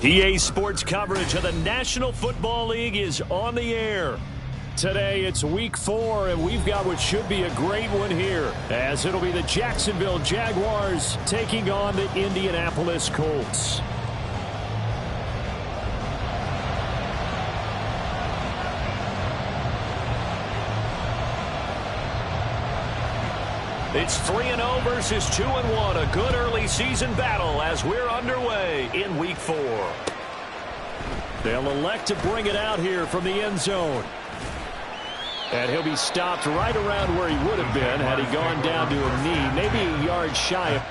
EA Sports coverage of the National Football League is on the air. Today it's week 4, and we've got what should be a great one here, as it'll be the Jacksonville Jaguars taking on the Indianapolis Colts. It's 3-0 versus 2-1, a good early season battle as we're underway in week 4. They'll elect to bring it out here from the end zone. And he'll be stopped right around where he would have been had he gone down to a knee, maybe a yard shy of.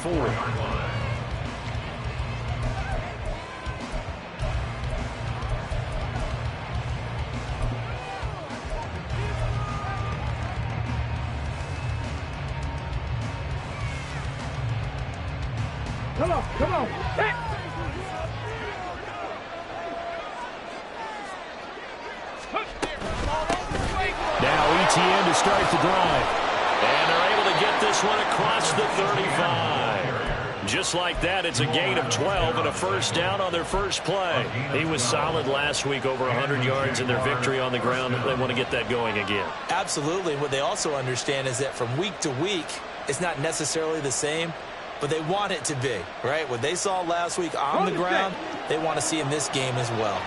Forward. Come on. Hey. Now ETN to start the drive. And they're able to get this one across the 35. Just like that, it's a gain of 12 and a first down on their first play. He was solid last week, over 100 yards in their victory on the ground. They want to get that going again. Absolutely. What they also understand is that from week to week, it's not necessarily the same, but they want it to be, right? What they saw last week on the ground, they want to see in this game as well.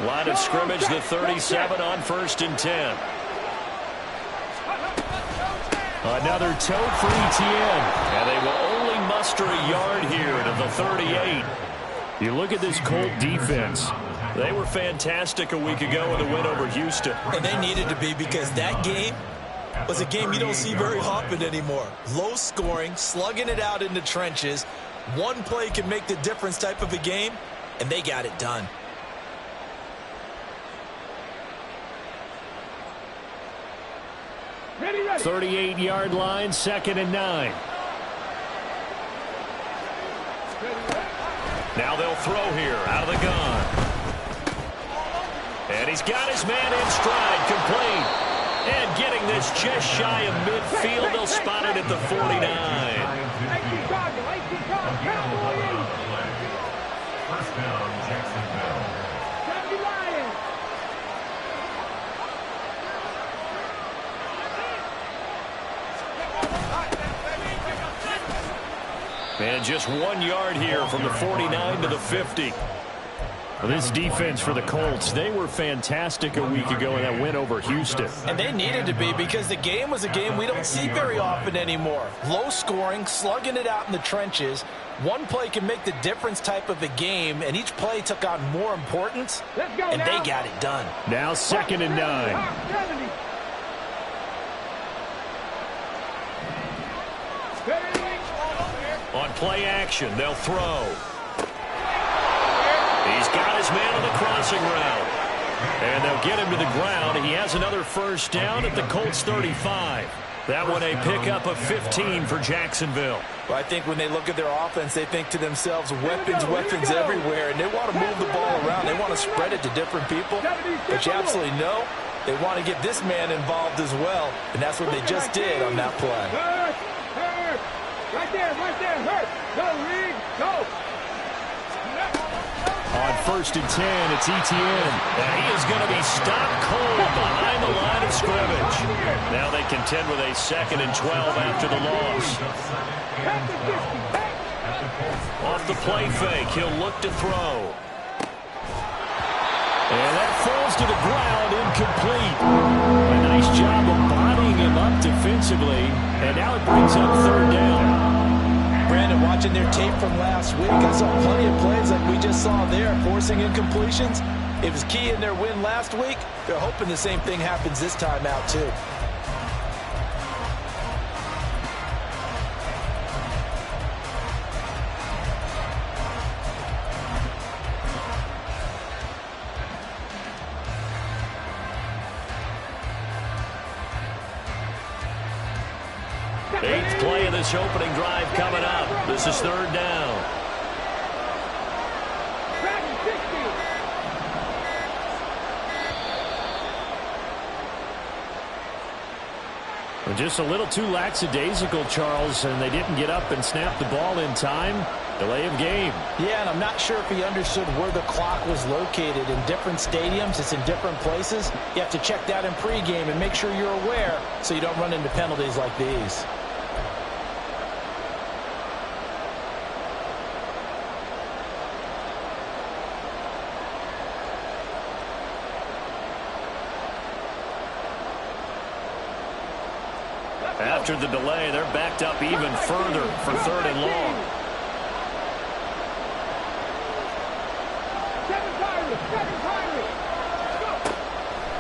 Line of scrimmage, the 37 on 1st and 10. Another tote for ETN, and they will only muster a yard here to the 38. You look at this Colt defense. They were fantastic a week ago in the win over Houston. And they needed to be, because that game was a game you don't see very often anymore. Low scoring, slugging it out in the trenches. One play can make the difference type of a game, and they got it done. 38-yard line, 2nd and 9. Now they'll throw here out of the gun. And he's got his man in stride, complete. And getting this just shy of midfield, they'll spot it at the 49. First down, Jacksonville. And just 1 yard here from the 49 to the 50. Well, this defense for the Colts, they were fantastic a week ago in that win over Houston. And they needed to be, because the game was a game we don't see very often anymore. Low scoring, slugging it out in the trenches. One play can make the difference type of a game, and each play took on more importance, and they got it done. Now 2nd and 9. On play action, they'll throw. He's got his man on the crossing route. And they'll get him to the ground. He has another first down at the Colts 35. That one a pickup of 15 for Jacksonville. Well, I think when they look at their offense, they think to themselves, weapons everywhere, and they want to move the ball around. They want to spread it to different people. But you absolutely know they want to get this man involved as well, and that's what they just did on that play. Right there, hurt. Go, Reed, go. On 1st and 10, it's Etienne. And he is going to be stopped cold behind the line of scrimmage. Now they contend with a 2nd and 12 after the loss. Off the play fake, he'll look to throw. And that falls to the ground, incomplete. A nice job of bodying him up defensively. And now it brings up 3rd down. Brandon, watching their tape from last week, I saw plenty of plays like we just saw there, forcing incompletions. It was key in their win last week. They're hoping the same thing happens this time out, too. Eighth play of this opening drive coming up. This is 3rd down. Just a little too lackadaisical, Charles, and they didn't get up and snap the ball in time. Delay of game. Yeah, and I'm not sure if he understood where the clock was located. In different stadiums, it's in different places. You have to check that in pregame and make sure you're aware so you don't run into penalties like these. After the delay, they're backed up even further for 3rd and long.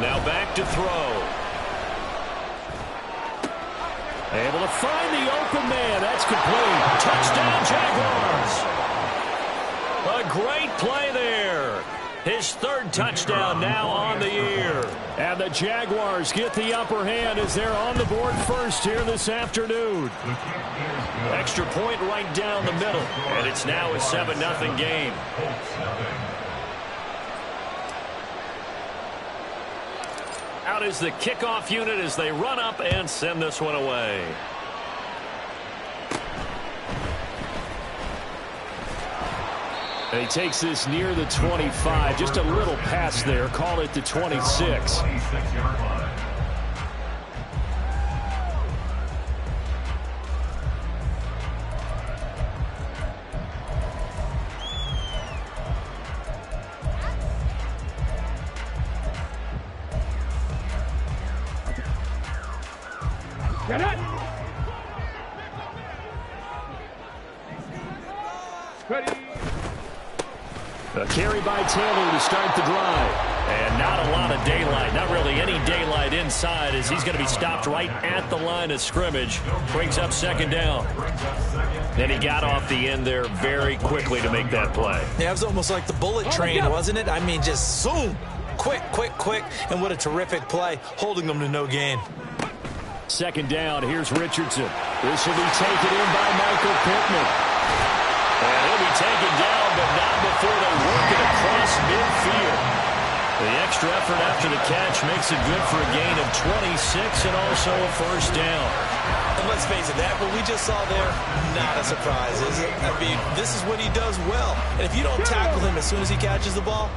Now back to throw. Able to find the open man. That's complete. Touchdown, Jaguars. A great play there. His 3rd touchdown now on the year. And the Jaguars get the upper hand as they're on the board first here this afternoon. Extra point right down the middle. And it's now a 7-0 game. Out is the kickoff unit as they run up and send this one away. And he takes this near the 25. Just a little pass there. Call it the 26. Get it! Ready! A carry by Taylor to start the drive. And not a lot of daylight. Not really any daylight inside as he's going to be stopped right at the line of scrimmage. Brings up 2nd down. And he got off the end there very quickly to make that play. Yeah, it was almost like the bullet train, wasn't it? I mean, just zoom. Quick. And what a terrific play, holding them to no gain. 2nd down. Here's Richardson. This will be taken in by Michael Pittman. And he'll be taken down, but not before they work it across midfield. The extra effort after the catch makes it good for a gain of 26 and also a 1st down. And let's face it, that what we just saw there, not a surprise, is it? I mean, this is what he does well. And if you don't tackle him as soon as he catches the ball,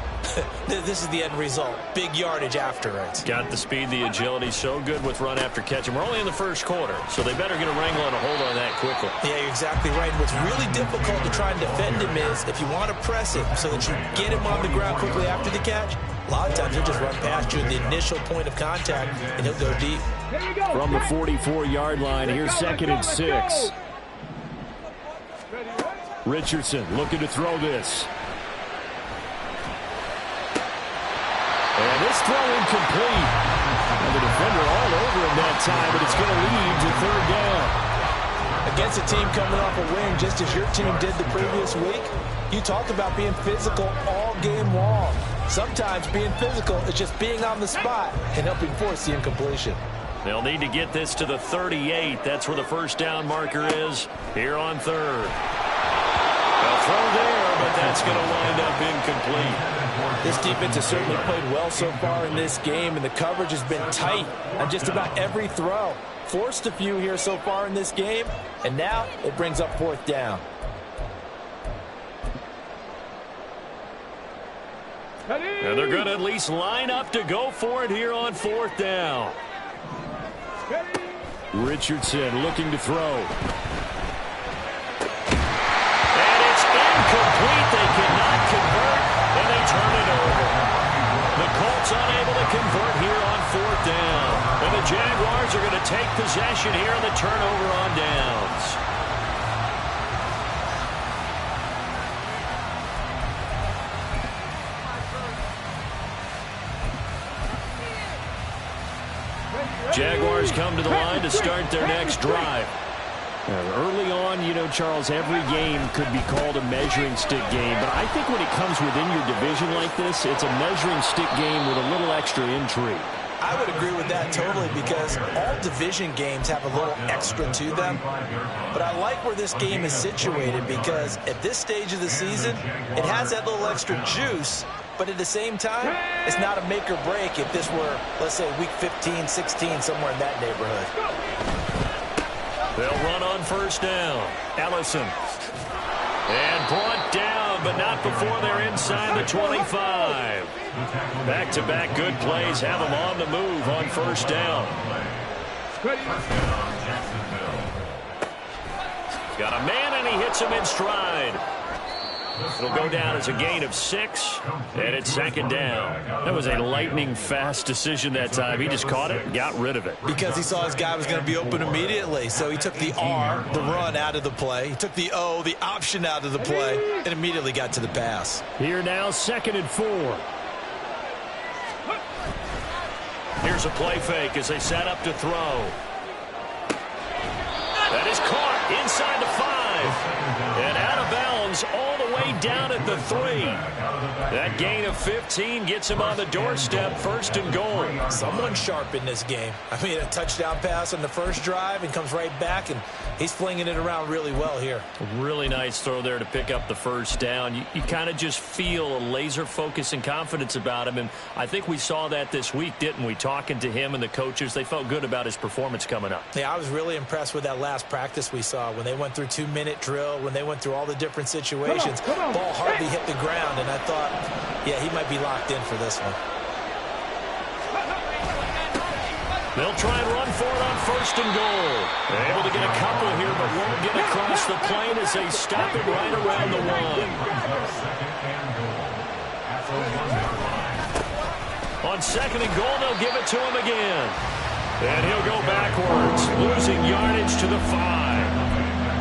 this is the end result. Big yardage after it. Got the speed, the agility, so good with run after catch. And we're only in the 1st quarter, so they better get a wrangle and a hold on that quickly. Yeah, you're exactly right. What's really difficult to try and defend him is if you want to press him so that you get him on the ground quickly after the catch, a lot of times he'll just run past you at the initial point of contact, and he'll go deep. From the 44-yard line, here's 2nd and 6. Richardson looking to throw this. And this throw incomplete. And the defender all over him that time, but it's going to lead to 3rd down. Against a team coming off a win just as your team did the previous week, you talk about being physical all all game long. Sometimes being physical is just being on the spot and helping force the incompletion. They'll need to get this to the 38. That's where the first down marker is here on third. A throw there, but that's going to wind up incomplete. This defense has certainly played well so far in this game, and the coverage has been tight on just about every throw. Forced a few here so far in this game, and now it brings up fourth down. And they're going to at least line up to go for it here on fourth down. Richardson looking to throw. And it's incomplete. They cannot convert, and they turn it over. The Colts unable to convert here on fourth down. And the Jaguars are going to take possession here on the turnover on downs. Jaguars come to the line to start their next drive. Early on, you know, Charles, every game could be called a measuring stick game. But I think when it comes within your division like this, it's a measuring stick game with a little extra intrigue. I would agree with that totally, because all division games have a little extra to them. But I like where this game is situated, because at this stage of the season, it has that little extra juice. But at the same time, it's not a make or break if this were, let's say, week 15, 16, somewhere in that neighborhood. They'll run on first down. Ellison. And brought down, but not before they're inside the 25. Back-to-back good plays have them on the move on first down. Got a man, and he hits him in stride. It'll go down as a gain of 6, and it's second down. That was a lightning-fast decision that time. He just caught it and got rid of it. Because he saw his guy was going to be open immediately, so he took the R, the run, out of the play. He took the O, the option, out of the play, and immediately got to the pass. Here now, 2nd and 4. Here's a play fake as they set up to throw. That is caught inside the 5. And out of bounds all the way down at the 3. That gain of 15 gets him on the doorstep, 1st and goal. Someone sharp in this game. I mean, a touchdown pass on the first drive and comes right back, and he's flinging it around really well here. A really nice throw there to pick up the first down. You kind of just feel a laser focus and confidence about him, and I think we saw that this week, didn't we? Talking to him and the coaches, they felt good about his performance coming up. Yeah, I was really impressed with that last practice we saw when they went through 2-minute drill, when they went through all the different situations. Come on. Ball hardly hit the ground, and I thought, yeah, he might be locked in for this one. They'll try and run for it on 1st and goal. They're able to get a couple here, but won't get across the plane as they stop it right around the 1. On 2nd and goal, they'll give it to him again. And he'll go backwards, losing yardage to the 5.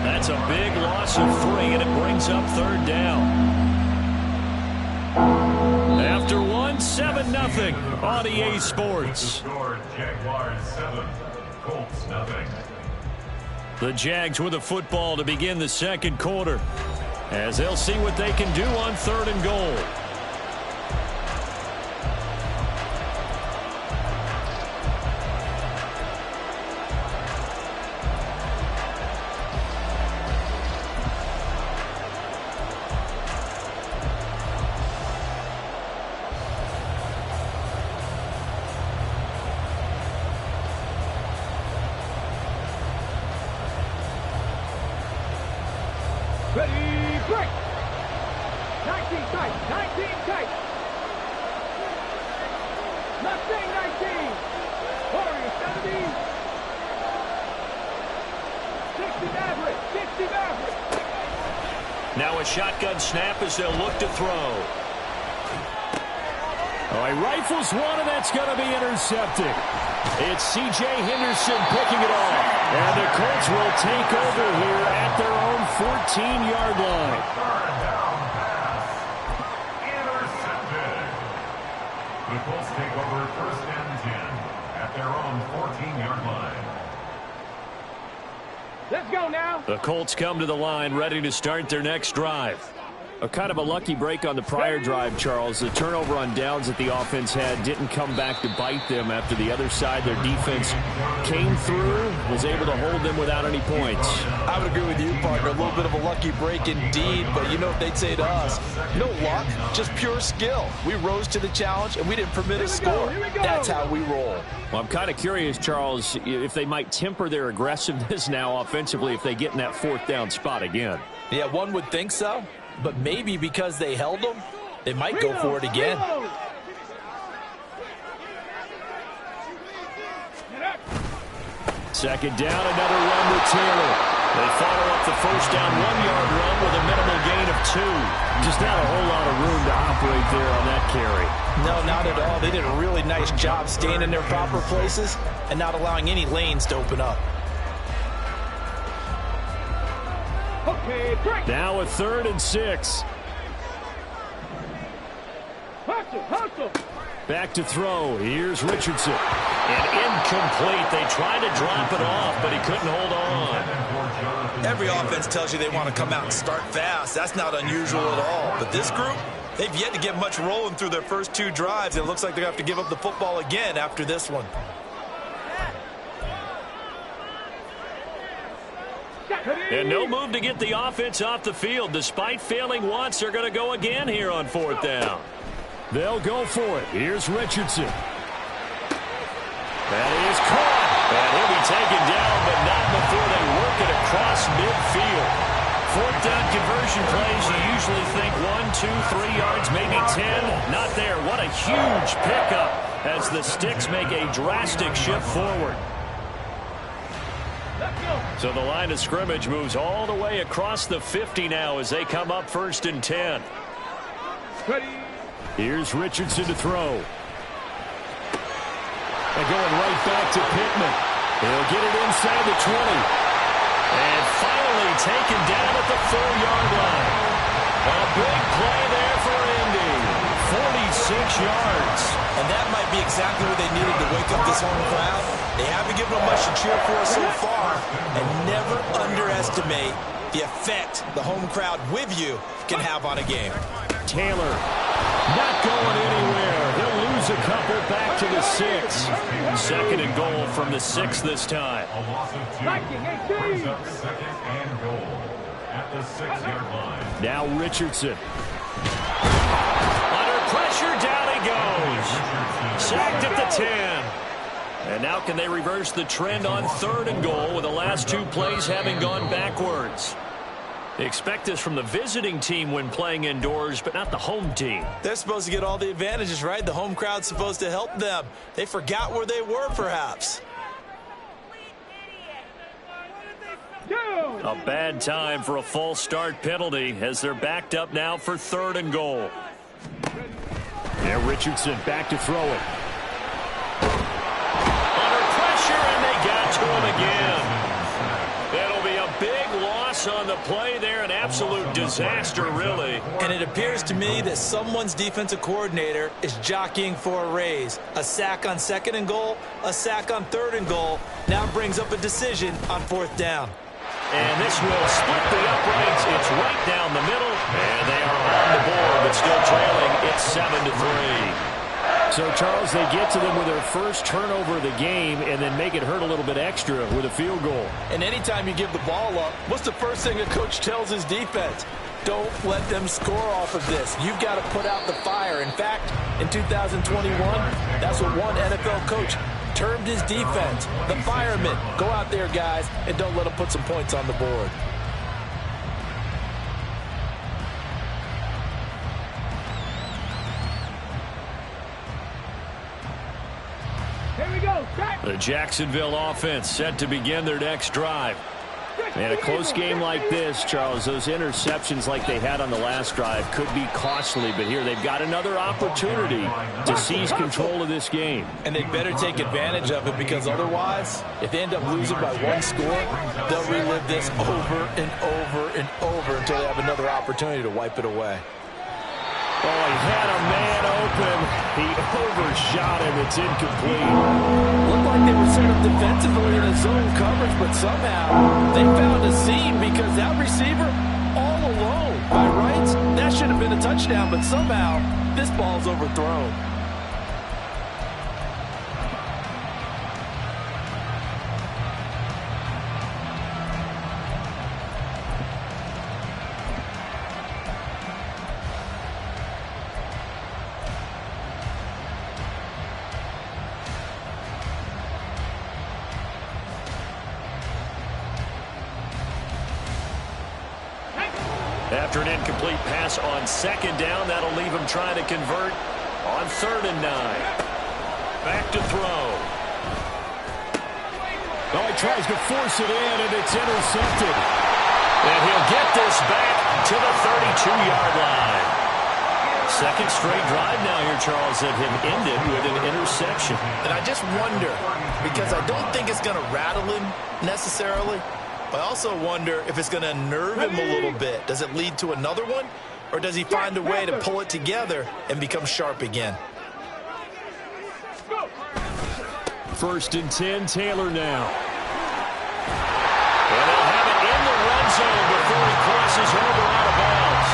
That's a big loss of 3, and it brings up 3rd down. After 1, 7-0 on EA Sports. Jaguars 7, Colts 0. The Jags with the football to begin the 2nd quarter, as they'll see what they can do on 3rd and goal. Ready, break. 19 tight, 19 tight. Mustang 19. Warrior 70. 60 Maverick, 60 Maverick. Now a shotgun snap as they'll look to throw. Oh, he rifles one, and that's going to be intercepted. It's C.J. Henderson picking it off. And the Colts will take over here at their own 14-yard line. Third down pass. Intercepted. The Colts take over 1st and 10 at their own 14-yard line. Let's go now. The Colts come to the line ready to start their next drive. A kind of a lucky break on the prior drive, Charles. The turnover on downs that the offense had didn't come back to bite them after the other side. Their defense came through, was able to hold them without any points. I would agree with you, partner. A little bit of a lucky break indeed, but you know what they'd say to us? No luck, just pure skill. We rose to the challenge, and we didn't permit a score. That's how we roll. Well, I'm kind of curious, Charles, if they might temper their aggressiveness now offensively if they get in that fourth down spot again. Yeah, one would think so. But maybe because they held them, they might go for it again. Second down, another run with Taylor. They follow up the first down 1-yard run with a minimal gain of 2. Just not a whole lot of room to operate there on that carry. No, not at all. They did a really nice job staying in their proper places and not allowing any lanes to open up. Now a 3rd and 6. Back to throw. Here's Richardson. And incomplete. They tried to drop it off, but he couldn't hold on. Every offense tells you they want to come out and start fast. That's not unusual at all. But this group, they've yet to get much rolling through their first 2 drives. It looks like they're going to have to give up the football again after this one. And no move to get the offense off the field. Despite failing once, they're going to go again here on 4th down. They'll go for it. Here's Richardson. That is caught. And he'll be taken down, but not before they work it across midfield. 4th down conversion plays, you usually think 1, 2, 3 yards, maybe 10. Not there. What a huge pickup as the Sticks make a drastic shift forward. So the line of scrimmage moves all the way across the 50 now as they come up 1st and 10. Here's Richardson to throw. And going right back to Pittman. He'll get it inside the 20. And finally taken down at the 4-yard line. A big play there for Indy. 46 yards. And that might be exactly what they needed to wake up this home crowd. They haven't given them much to cheer for so far. And never underestimate the effect the home crowd with you can have on a game. Taylor not going anywhere. He'll lose a couple back to the 6. 2nd and goal from the 6 this time. A loss of 2. Brings up 2nd and goal at the 6-yard line. Now Richardson. Under pressure, down he goes. Sacked at the 10. And now can they reverse the trend on 3rd and goal with the last 2 plays having gone backwards? They expect this from the visiting team when playing indoors, but not the home team. They're supposed to get all the advantages, right? The home crowd's supposed to help them. They forgot where they were, perhaps. A bad time for a false start penalty as they're backed up now for 3rd and goal. Yeah, Richardson back to throw it. Under pressure, and they got to him again. It'll be a big loss on the play there. An absolute disaster, really. And it appears to me that someone's defensive coordinator is jockeying for a raise. A sack on 2nd and goal, a sack on 3rd and goal. Now brings up a decision on 4th down. And this will split the uprights. It's right down the middle. And they are on the board, but still trailing. It's 7-3. So, Charles, they get to them with their first turnover of the game and then make it hurt a little bit extra with a field goal. And anytime you give the ball up, what's the first thing a coach tells his defense? Don't let them score off of this. You've got to put out the fire. In fact, in 2021, that's what one NFL coach termed his defense. The firemen. Go out there, guys, and don't let them put some points on the board. The Jacksonville offense set to begin their next drive. And a close game like this, Charles, those interceptions like they had on the last drive could be costly. But here they've got another opportunity to seize control of this game. And they better take advantage of it, because otherwise, if they end up losing by 1 score, they'll relive this over and over and over until they have another opportunity to wipe it away. Oh, he had a man open. He overshot him. It's incomplete. Looked like they were set up defensively in a zone coverage, but somehow they found a seam because that receiver all alone. By rights, that That should have been a touchdown, but somehow this ball's overthrown. After an incomplete pass on second down, that'll leave him trying to convert on 3rd and 9. Back to throw. Oh, he tries to force it in, and it's intercepted. And he'll get this back to the 32-yard line. Second straight drive now here, Charles, that have ended with an interception. And I just wonder, because I don't think it's going to rattle him necessarily, I also wonder if it's going to unnerve him a little bit. Does it lead to another one? Or does he find a way to pull it together and become sharp again? 1st and 10, Taylor now. And they'll have it in the red zone before he crosses over out of bounds.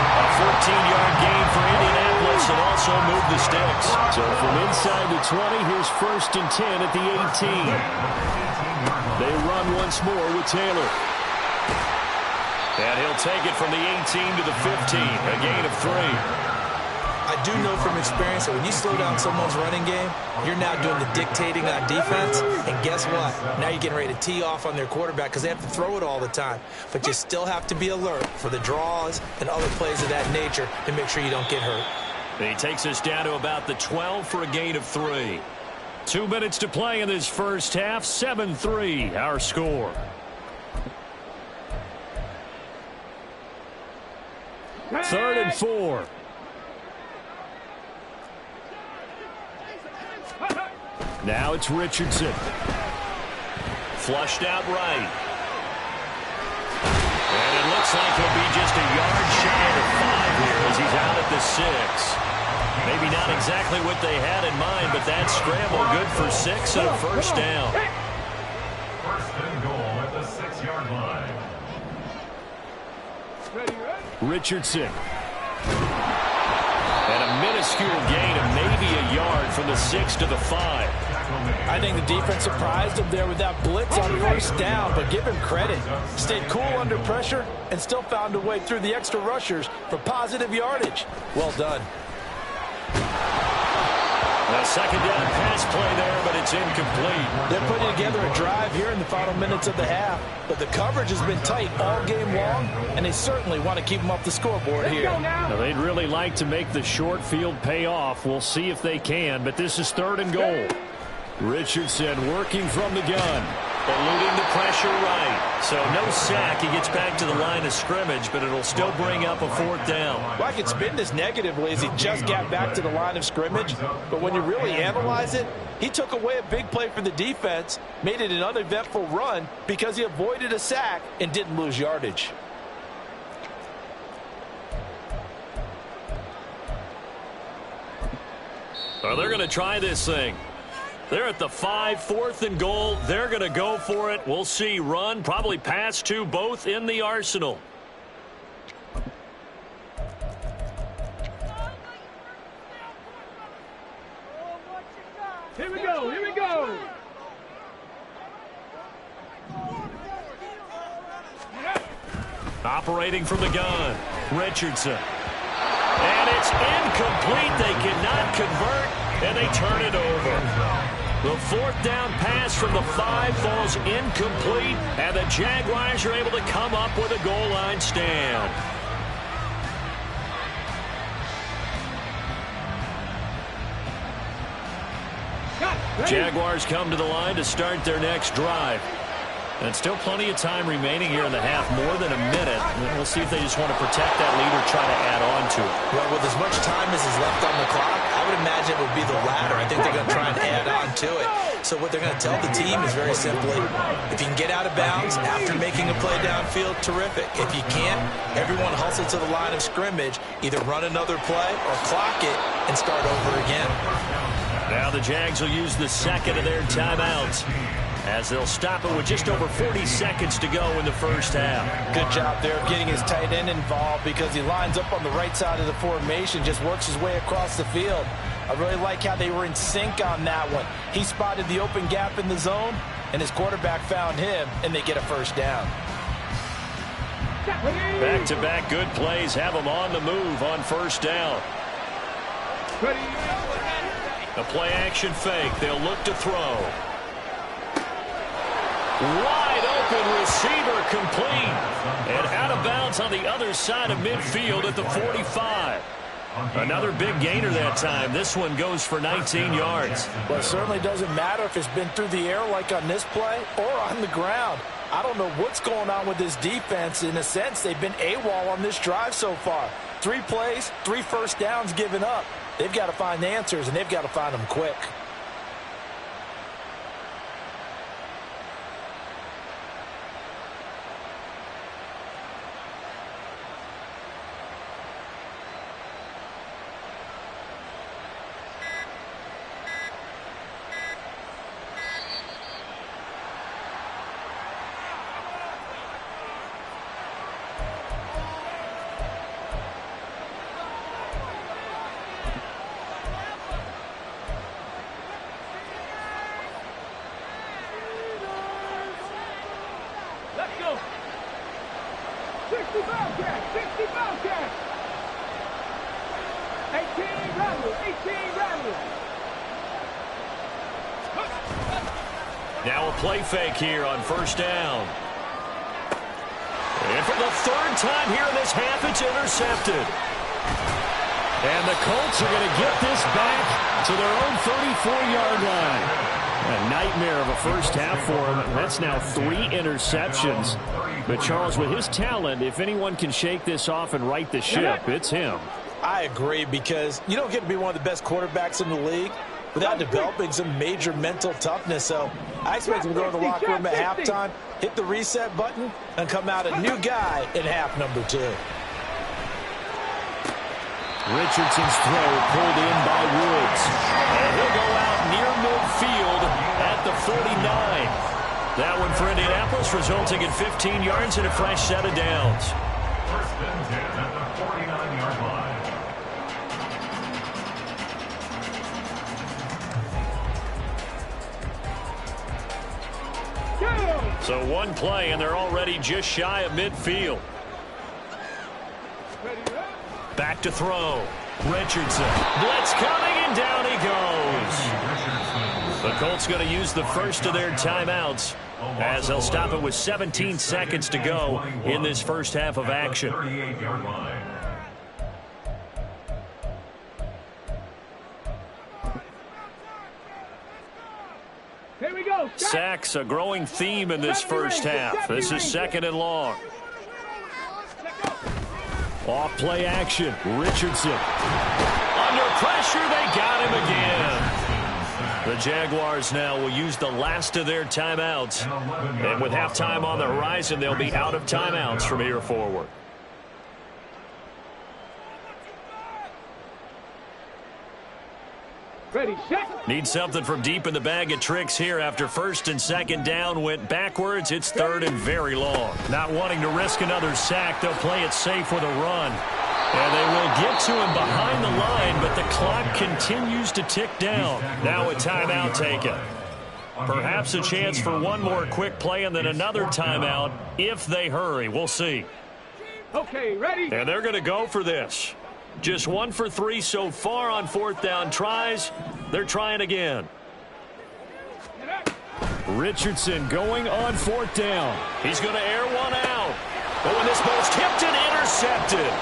A 14-yard gain for Indianapolis and also move the sticks. So from inside the 20, here's 1st and 10 at the 18. They run once more with Taylor. And he'll take it from the 18 to the 15, a gain of 3. I do know from experience that when you slow down someone's running game, you're now doing the dictating on defense. And guess what? Now you're getting ready to tee off on their quarterback because they have to throw it all the time. But you still have to be alert for the draws and other plays of that nature to make sure you don't get hurt. He takes us down to about the 12 for a gain of 3. 2 minutes to play in this first half. 7-3, our score. Third and 4. Now it's Richardson. Flushed out right. And it looks like he'll be just a yard shy of 5 here as he's out at the 6. Maybe not exactly what they had in mind, but that scramble good for 6 and a first down. 1st and goal at the 6-yard line. Richardson. And a minuscule gain of maybe a yard from the 6 to the 5. I think the defense surprised him there with that blitz on 1st down, but give him credit. Stayed cool under pressure and still found a way through the extra rushers for positive yardage. Well done. A second down pass play there, but it's incomplete. They're putting together a drive here in the final minutes of the half, but the coverage has been tight all game long, and they certainly want to keep them off the scoreboard here. Now, they'd really like to make the short field pay off. We'll see if they can, but this is 3rd and goal. Richardson working from the gun. Eluding the pressure right. So no sack. He gets back to the line of scrimmage, but it'll still bring up a 4th down. Well, I could spin this negatively as he just got back to the line of scrimmage, but when you really analyze it, he took away a big play for the defense, made it an uneventful run because he avoided a sack and didn't lose yardage. Well, they're going to try this thing. They're at the 5, 4th and goal. They're going to go for it. We'll see. Run, probably pass to both in the arsenal. Here we go, here we go. Operating from the gun, Richardson. And it's incomplete. They cannot convert, and they turn it over. The 4th down pass from the 5 falls incomplete, and the Jaguars are able to come up with a goal line stand. Jaguars come to the line to start their next drive. And still plenty of time remaining here in the half, more than a minute. We'll see if they just want to protect that lead or try to add on to it. Well, with as much time as is left on the clock, I would imagine it would be the latter. I think they're going to try and add on to it. So what they're going to tell the team is very simply, if you can get out of bounds after making a play downfield, terrific. If you can't, everyone hustle to the line of scrimmage, either run another play or clock it and start over again. Now the Jags will use the second of their timeouts as they'll stop it with just over 40 seconds to go in the first half. Good job there of getting his tight end involved because he lines up on the right side of the formation, just works his way across the field. I really like how they were in sync on that one. He spotted the open gap in the zone, and his quarterback found him, and they get a first down. Back-to-back good plays have them on the move on first down. A play-action fake. They'll look to throw. Wide open receiver complete. And out of bounds on the other side of midfield at the 45. Another big gainer that time. This one goes for 19 yards. Well, it certainly doesn't matter if it's been through the air like on this play or on the ground. I don't know what's going on with this defense. In a sense, they've been AWOL on this drive so far. 3 plays, 3 first downs given up. They've got to find answers, and they've got to find them quick. Now a play fake here on first down. And for the 3rd time here in this half, it's intercepted. And the Colts are going to get this back to their own 34-yard line. A nightmare of a first half for him. That's now 3 interceptions. But Charles, with his talent, if anyone can shake this off and right the ship, it's him. I agree, because you don't get to be one of the best quarterbacks in the league without developing some major mental toughness. So I expect him to go to the locker room at halftime, hit the reset button, and come out a new guy in half number 2. Richardson's throw pulled in by Woods. And he'll go out near midfield at the 49. That one for Indianapolis, resulting in 15 yards and a fresh set of downs. First and 10 at the 49-yard line. So one play, and they're already just shy of midfield. Back to throw. Richardson. Blitz coming, and down he goes. The Colts going to use the first of their timeouts as they'll stop it with 17 seconds to go in this first half of action. 38-yard line. Here we go. Sacks, a growing theme in this first half. This is 2nd and long. Off play action. Richardson. Under pressure, they got him again. The Jaguars now will use the last of their timeouts. And with halftime on the horizon, they'll be out of timeouts from here forward. Ready, set. Need something from deep in the bag of tricks here after 1st and 2nd down went backwards. It's 3rd and very long. Not wanting to risk another sack, they'll play it safe with a run. And they will get to him behind the line, but the clock continues to tick down. Now a timeout taken. Perhaps a chance for one more quick play and then another timeout if they hurry. We'll see. Okay, ready. And they're going to go for this. Just 1 for 3 so far on 4th down tries. They're trying again. Richardson going on 4th down. He's going to air one out. Oh, and this ball's tipped and intercepted.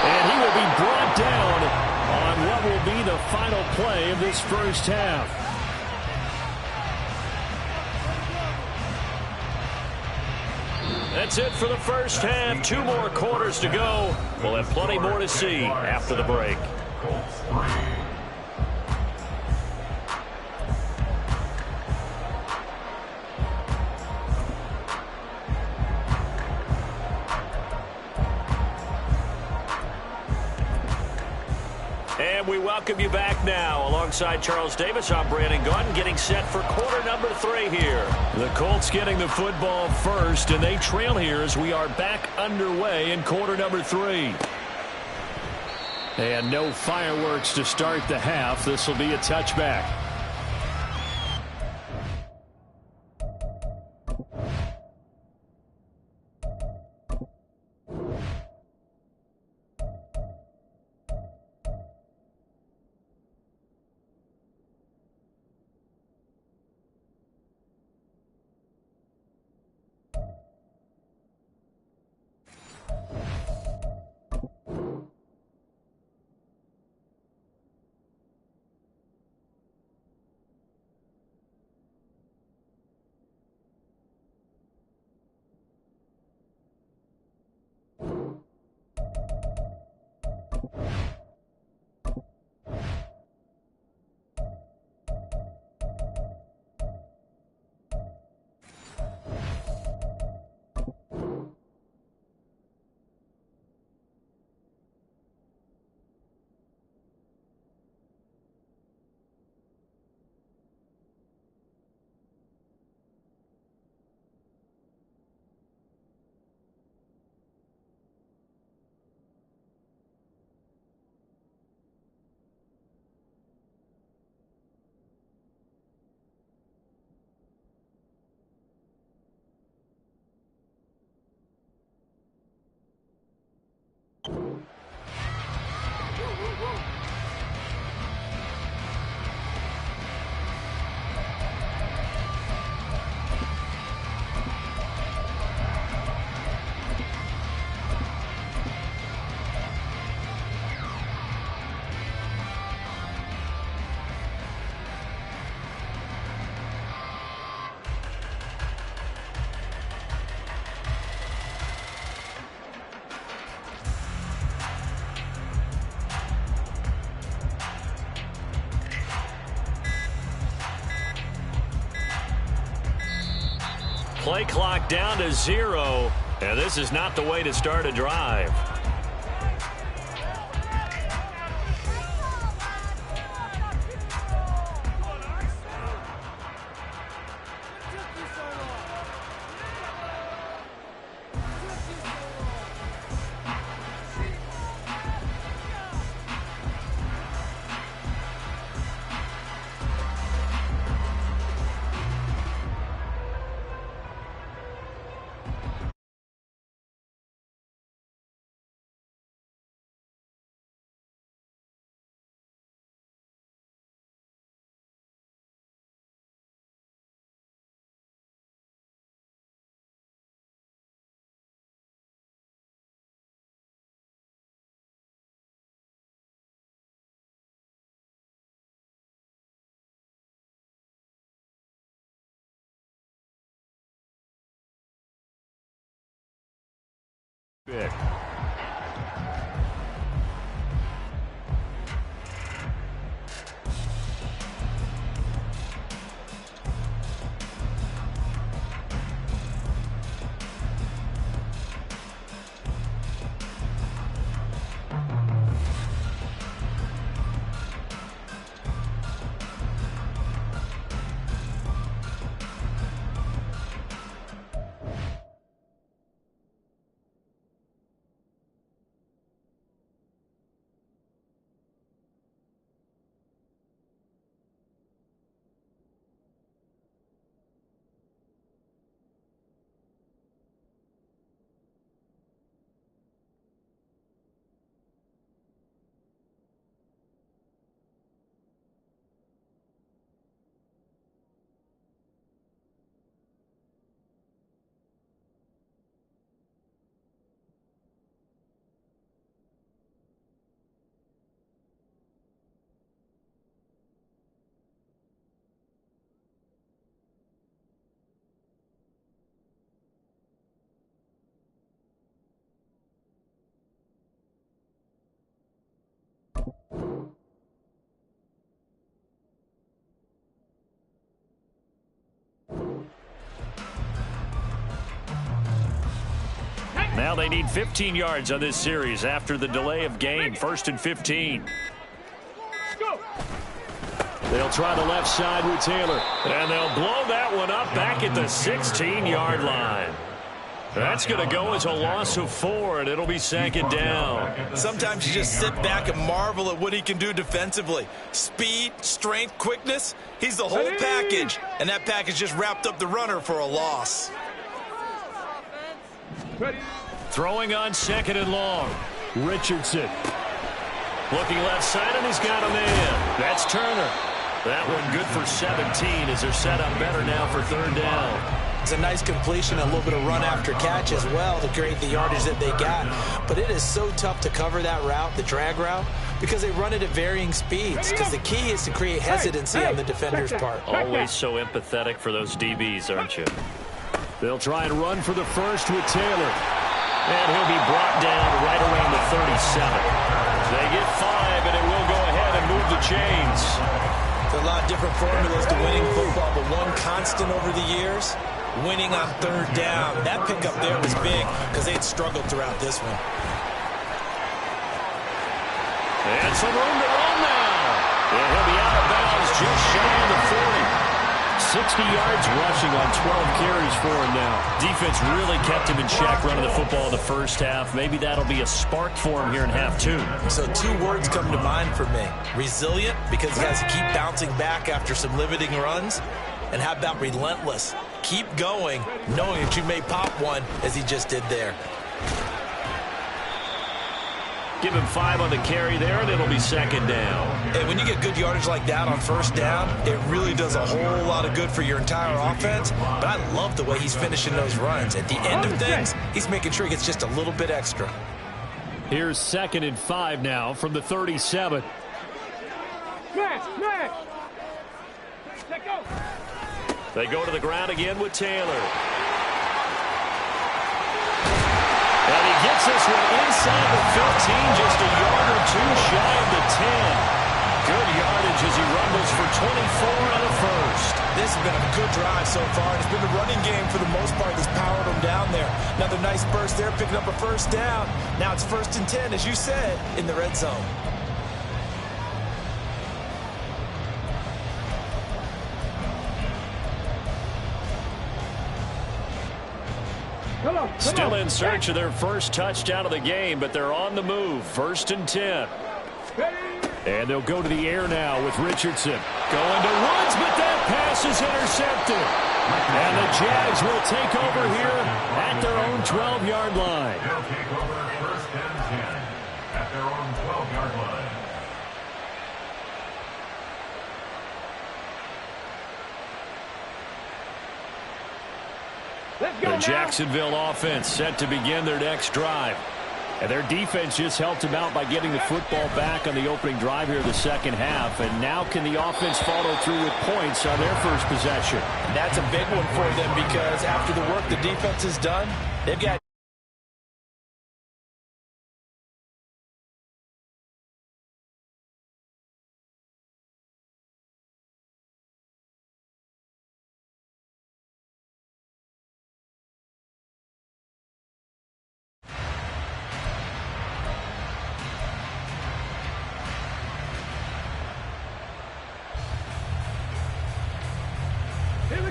And he will be brought down on what will be the final play of this first half. That's it for the first half. 2 more quarters to go. We'll have plenty more to see after the break. And we welcome you back now. Alongside Charles Davis, I'm Brandon Gunn, getting set for quarter number 3 here. The Colts getting the football first, and they trail here as we are back underway in quarter number 3. And no fireworks to start the half. This will be a touchback. Play clock down to 0, and this is not the way to start a drive. Big. Now they need 15 yards on this series after the delay of game. 1st and 15. go. They'll try the left side with Taylor. And they'll blow that one up back at the 16-yard line. That's going to go as a loss of 4, and it'll be second down. Sometimes you just sit back and marvel at what he can do defensively. Speed, strength, quickness. He's the whole package. And that package just wrapped up the runner for a loss. Ready. Throwing on second and long. Richardson. Looking left side, and he's got a man. That's Turner. That one good for 17 as they're set up better now for third down. It's a nice completion, a little bit of run after catch as well to create the yardage that they got. But it is so tough to cover that route, the drag route, because they run it at varying speeds. Because the key is to create hesitancy on the defender's part. Always so empathetic for those DBs, aren't you? They'll try and run for the first with Taylor. And he'll be brought down right around the 37. They get 5, and it will go ahead and move the chains. There are a lot of different formulas to winning football, but one constant over the years, winning on third down. That pickup there was big because they had struggled throughout this one. And some room to run now. And he'll be out of bounds just shy of the 40. 60 yards rushing on 12 carries for him now. Defense really kept him in check running the football in the first half. Maybe that'll be a spark for him here in half 2. So 2 words come to mind for me. Resilient, because he has to keep bouncing back after some limiting runs. And how about relentless? Keep going, knowing that you may pop one, as he just did there. Give him 5 on the carry there, and it'll be second down. And when you get good yardage like that on first down, it really does a whole lot of good for your entire offense. But I love the way he's finishing those runs. At the end of things, he's making sure he gets just a little bit extra. Here's 2nd and 5 now from the 37. Smash. Let go. They go to the ground again with Taylor. And he gets this one inside the 15, just a yard or 2 shy of the 10. Good yardage as he rumbles for 24 and a first. This has been a good drive so far. It's been the running game for the most part that's powered them down there. Another nice burst there, picking up a first down. Now it's 1st and 10, as you said, in the red zone. Still in search of their first touchdown of the game, but they're on the move. 1st and 10. And they'll go to the air now with Richardson. Going to Woods, but that pass is intercepted. And the Jags will take over here at their own 12-yard line. They'll take over 1st and 10 at their own 12-yard line. The Jacksonville offense set to begin their next drive. And their defense just helped them out by getting the football back on the opening drive here in the second half. And now can the offense follow through with points on their first possession? That's a big one for them because after the work the defense has done, they've got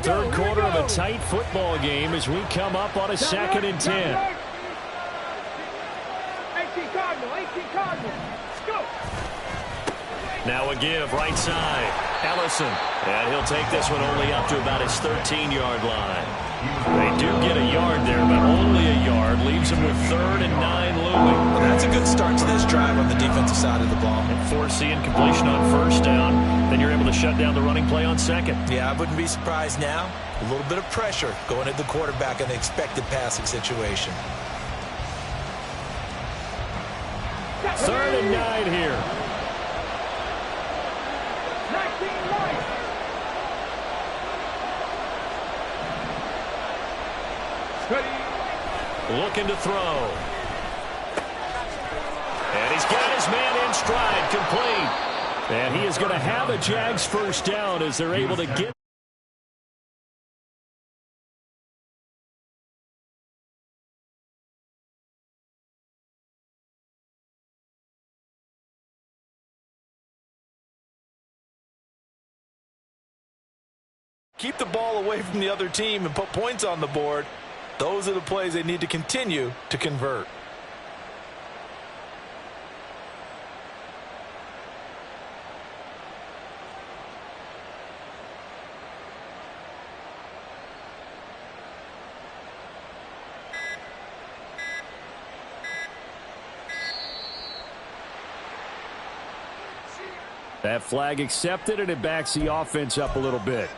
Third quarter of a tight football game as we come up on a 2nd and 10. 18 Cardinal. Go. Now a give right side. Ellison. And he'll take this one only up to about his 13-yard line. They do get a yard there, but only a yard. Leaves him with 3rd and 9 looming. Well, that's a good start to this drive on the defensive side of the ball. And forcing completion on 1st down. Then you're able to shut down the running play on 2nd. Yeah, I wouldn't be surprised now. A little bit of pressure going at the quarterback in the expected passing situation. 3rd and 9 here. 19 light. Looking to throw. And he's got his man in stride, complete. And he is going to have a Jags first down as they're able to get keep the ball away from the other team and put points on the board. Those are the plays they need to continue to convert. That flag accepted, and it backs the offense up a little bit.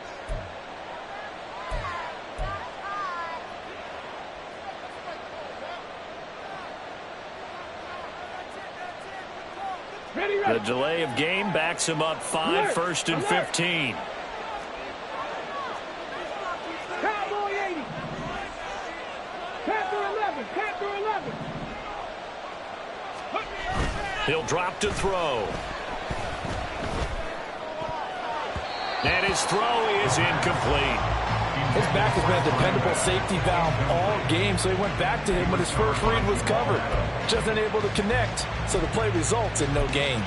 The delay of game backs him up 5, first and 15. Cowboy 80. Panther 11. Panther 11. He'll drop to throw. And his throw is incomplete. His back has been a dependable safety valve all game, so he went back to him when his first read was covered. Just unable to connect, so the play results in no gain.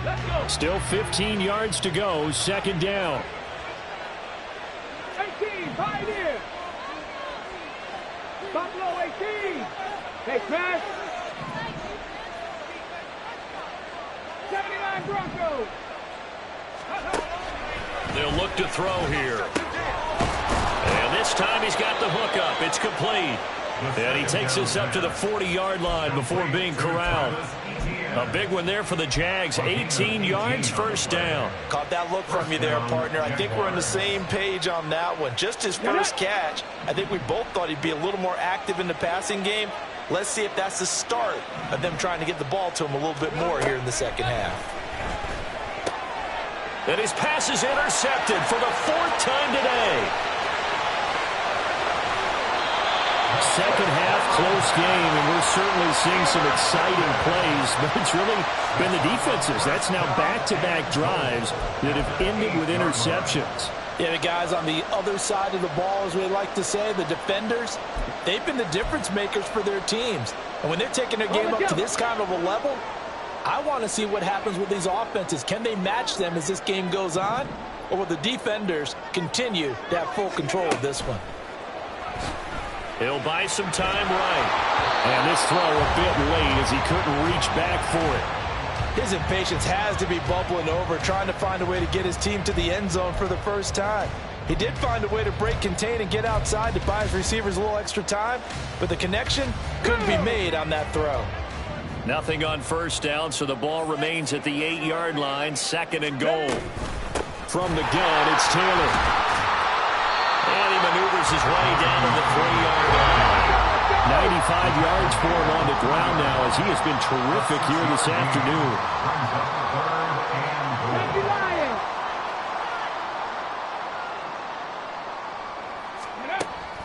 Let's go. Still 15 yards to go, second down. 18. Pioneer. Buffalo 18. Hey, smash. 79 Broncos. They'll look to throw here. And this time he's got the hook up. It's complete. And he takes us up to the 40-yard line before being corralled. A big one there for the Jags. 18 yards, first down. Caught that look from you there, partner. I think we're on the same page on that one. Just his first catch. I think we both thought he'd be a little more active in the passing game. Let's see if that's the start of them trying to get the ball to him a little bit more here in the second half. And his pass is intercepted for the 4th time today. Second half, close game, and we're certainly seeing some exciting plays, but it's really been the defenses. That's now back-to-back drives that have ended with interceptions. Yeah, the guys on the other side of the ball, as we like to say, the defenders, they've been the difference makers for their teams. And when they're taking their game up to this kind of a level, I want to see what happens with these offenses. Can they match them as this game goes on? Or will the defenders continue to have full control of this one? He'll buy some time right. And this throw a bit late as he couldn't reach back for it. His impatience has to be bubbling over, trying to find a way to get his team to the end zone for the first time. He did find a way to break, contain, and get outside to buy his receivers a little extra time, but the connection couldn't be made on that throw. Nothing on first down, so the ball remains at the 8-yard line, second and goal. From the gun, it's Taylor. And he maneuvers his way down to the 3-yard line. 95 yards for him on the ground now, as he has been terrific here this afternoon.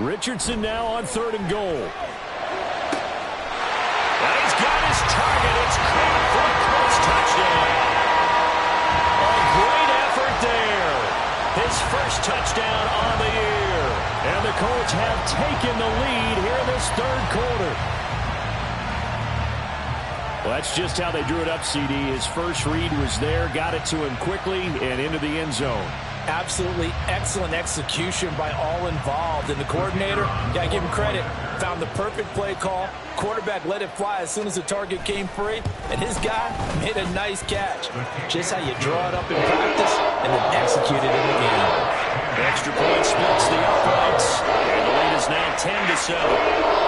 Richardson now on 3rd and goal. And he's got his target. It's caught for a close touchdown. A great effort there. His first touchdown on the year. And the Colts have taken the lead here in this 3rd quarter. Well, that's just how they drew it up, CD. His first read was there, got it to him quickly, and into the end zone. Absolutely excellent execution by all involved. And the coordinator, gotta give him credit, found the perfect play call. Quarterback let it fly as soon as the target came free. And his guy made a nice catch. Just how you draw it up in practice and then execute it in the game. Extra point splits the uprights. And the lead is now 10-7.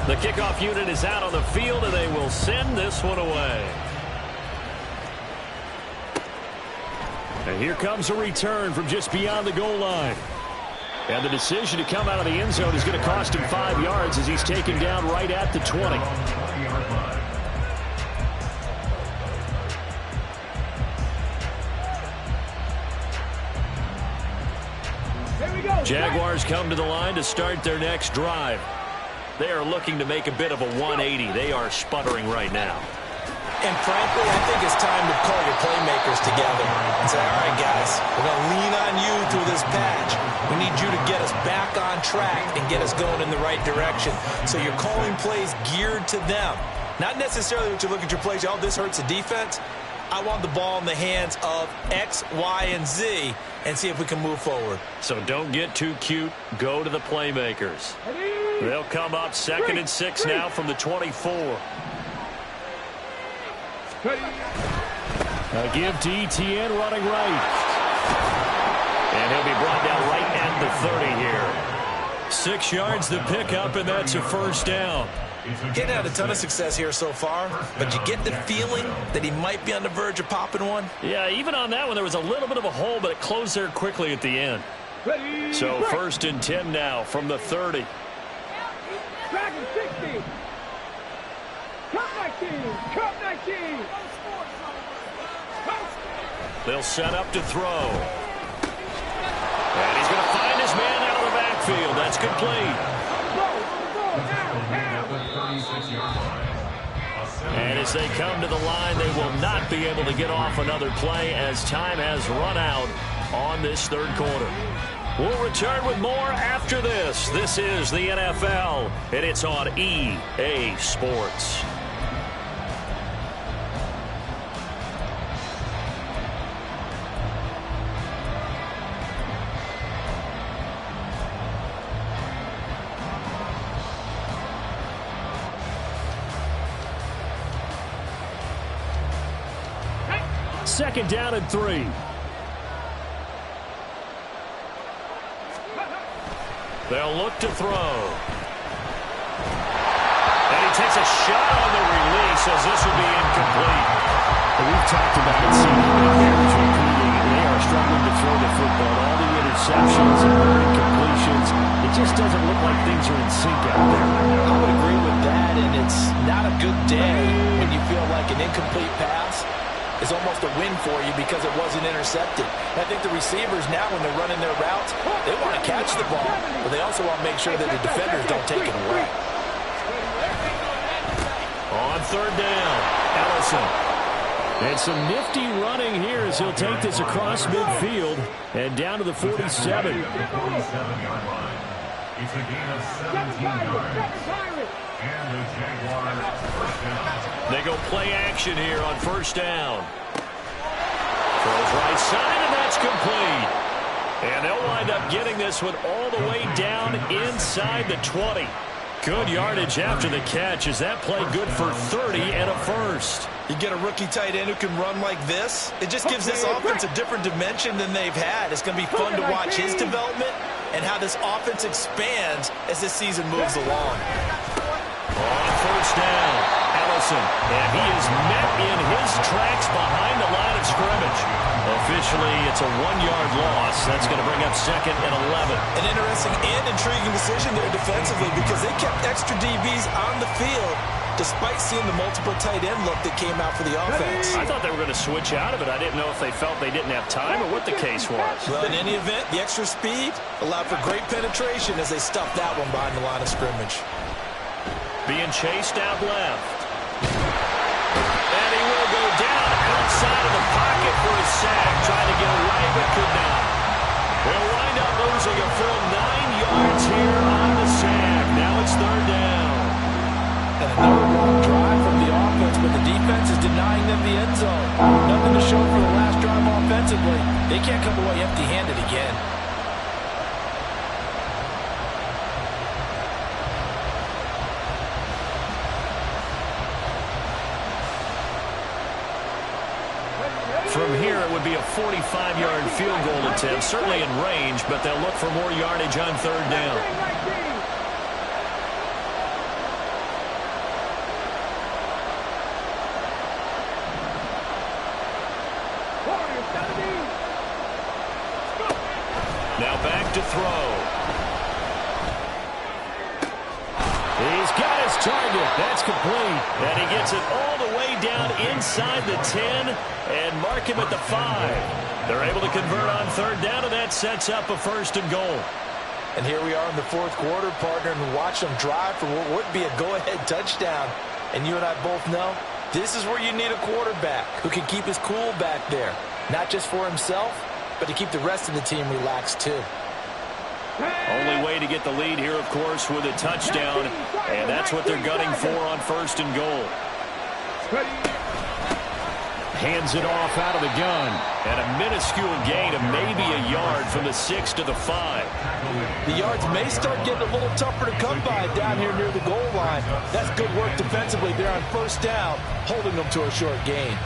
The kickoff unit is out on the field, and they will send this one away. And here comes a return from just beyond the goal line. And the decision to come out of the end zone is going to cost him 5 yards as he's taken down right at the 20. Here we go. Jaguars come to the line to start their next drive. They are looking to make a bit of a 180. They are sputtering right now. And frankly, I think it's time to call your playmakers together and say, all right, guys, we're going to lean on you through this patch. We need you to get us back on track and get us going in the right direction. So you're calling plays geared to them. Not necessarily what you look at your plays, oh, this hurts the defense. I want the ball in the hands of X, Y, and Z and see if we can move forward. So don't get too cute. Go to the playmakers. They'll come up 2nd and 6 now from the 24. A give to Etienne running right. And he'll be brought down right at the 30 here. 6 yards to pick up, and that's a first down. Getting had a ton of success here so far, but you get the feeling that he might be on the verge of popping one. Yeah, even on that one, there was a little bit of a hole, but it closed there quickly at the end. So 1st and 10 now from the 30. Dragon 60. Cut 19. Cut 19. They'll set up to throw. And he's going to find his man out of the backfield. That's complete. And as they come to the line, they will not be able to get off another play as time has run out on this 3rd quarter. We'll return with more after this. This is the NFL, and it's on EA Sports. Second down and 3. They'll look to throw. And he takes a shot on the release as this will be incomplete. We've talked about it seemingly years repeating. They are struggling to throw the football. All the interceptions and incompletions. It just doesn't look like things are in sync out there. I would agree with that, and it's not a good day when you feel like an incomplete pass is almost a win for you because it wasn't intercepted. I think the receivers now, when they're running their routes, they want to catch the ball, but they also want to make sure that the defenders don't take it away. On 3rd down, Ellison. And some nifty running here as he'll take this across midfield and down to the 47. It's a gain of 17 yards. And the Jaguars first down. They go play action here on 1st down. Throws right side, and that's complete. And they'll wind up getting this one all the way down inside the 20. Good yardage after the catch. Is that play good for 30 and a first? You get a rookie tight end who can run like this, it just gives this offense a different dimension than they've had. It's going to be fun to watch his development and how this offense expands as this season moves along. On 1st down, Ellison, and he is met in his tracks behind the line of scrimmage. Officially, it's a 1-yard loss. That's going to bring up 2nd and 11. An interesting and intriguing decision there defensively because they kept extra DBs on the field despite seeing the multiple tight end look that came out for the offense. I thought they were going to switch out of it. I didn't know if they felt they didn't have time or what the case was. Well, in any event, the extra speed allowed for great penetration as they stuffed that one behind the line of scrimmage. Being chased out left. And he will go down outside of the pocket for a sack. Trying to get away, but could not. They'll wind up losing a full 9 yards here on the sack. Now it's 3rd down. And another long drive from the offense, but the defense is denying them the end zone. Nothing to show for the last drive offensively. They can't come away empty-handed again. From here, it would be a 45-yard field goal attempt, certainly in range, but they'll look for more yardage on 3rd down. Now back to throw. He's got his target. That's complete. And he gets it all the way down inside the 10 and mark him at the 5. They're able to convert on 3rd down, and that sets up a 1st and goal. And here we are in the 4th quarter, partner, and watch them drive for what would be a go-ahead touchdown. And you and I both know This is where you need a quarterback who can keep his cool back there. Not just for himself, but to keep the rest of the team relaxed too. Only way to get the lead here, of course, with a touchdown. And that's what they're gunning for on 1st and goal. Hands it off out of the gun. And a minuscule gain of maybe a yard from the 6 to the 5. The yards may start getting a little tougher to come by down here near the goal line. That's good work defensively there on 1st down, holding them to a short gain.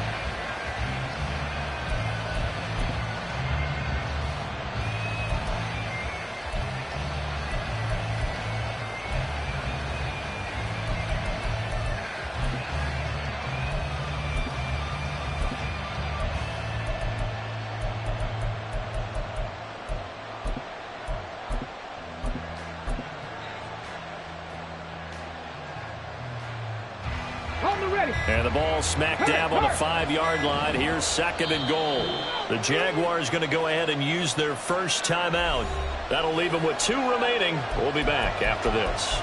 And the ball smack dab on the 5-yard line. Here's 2nd and goal. The Jaguars going to go ahead and use their first timeout. That'll leave them with 2 remaining. We'll be back after this.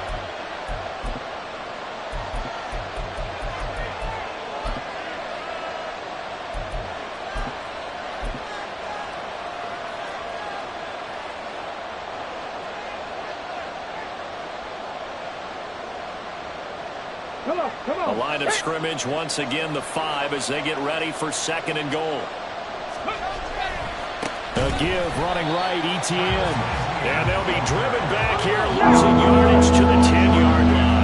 A line of scrimmage once again the 5 as they get ready for 2nd and goal. A give running right, ETN. And they'll be driven back here, losing yardage to the 10-yard line.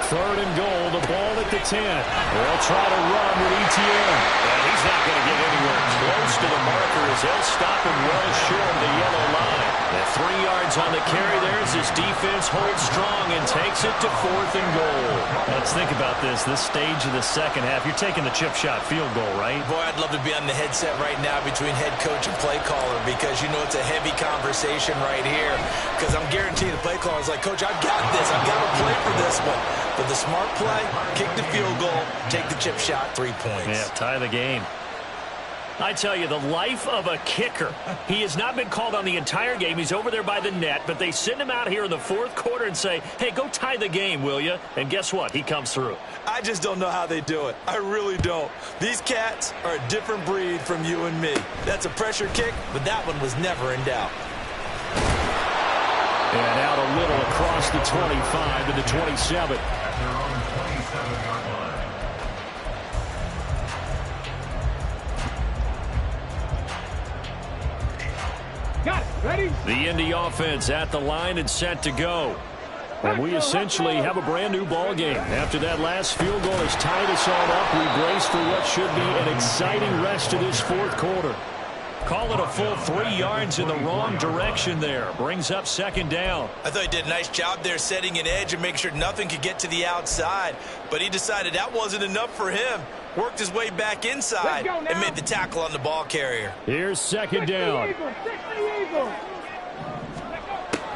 3rd and goal, the ball at the 10. They'll try to run with ETN. And he's not going to get anywhere close to the marker as they'll stop him well short of the yellow line. And 3 yards on the carry there as his defense holds strong and takes it to 4th and goal. Let's think about this stage of the second half. You're taking the chip shot field goal, right? Boy, I'd love to be on the headset right now between head coach and play caller because, you know, it's a heavy conversation right here because I'm guaranteeing the play caller is like, Coach, I've got this. I've got to play for this one. But the smart play, kick the field goal, take the chip shot, 3 points. Yeah, tie the game. I tell you, the life of a kicker. He has not been called on the entire game. He's over there by the net, but they send him out here in the 4th quarter and say, hey, go tie the game, will you? And guess what? He comes through. I just don't know how they do it. I really don't. These cats are a different breed from you and me. That's a pressure kick, but that one was never in doubt. And out a little across the 25 to the 27. At their own 27-yard line. Got it. Ready? The Indy offense at the line and set to go. And we essentially have a brand new ball game. After that last field goal has tied us all up, we brace for what should be an exciting rest of this 4th quarter. Call it a full 3 yards in the wrong direction there. Brings up 2nd down. I thought he did a nice job there setting an edge and make sure nothing could get to the outside. But he decided that wasn't enough for him. Worked his way back inside and made the tackle on the ball carrier. Here's 2nd down.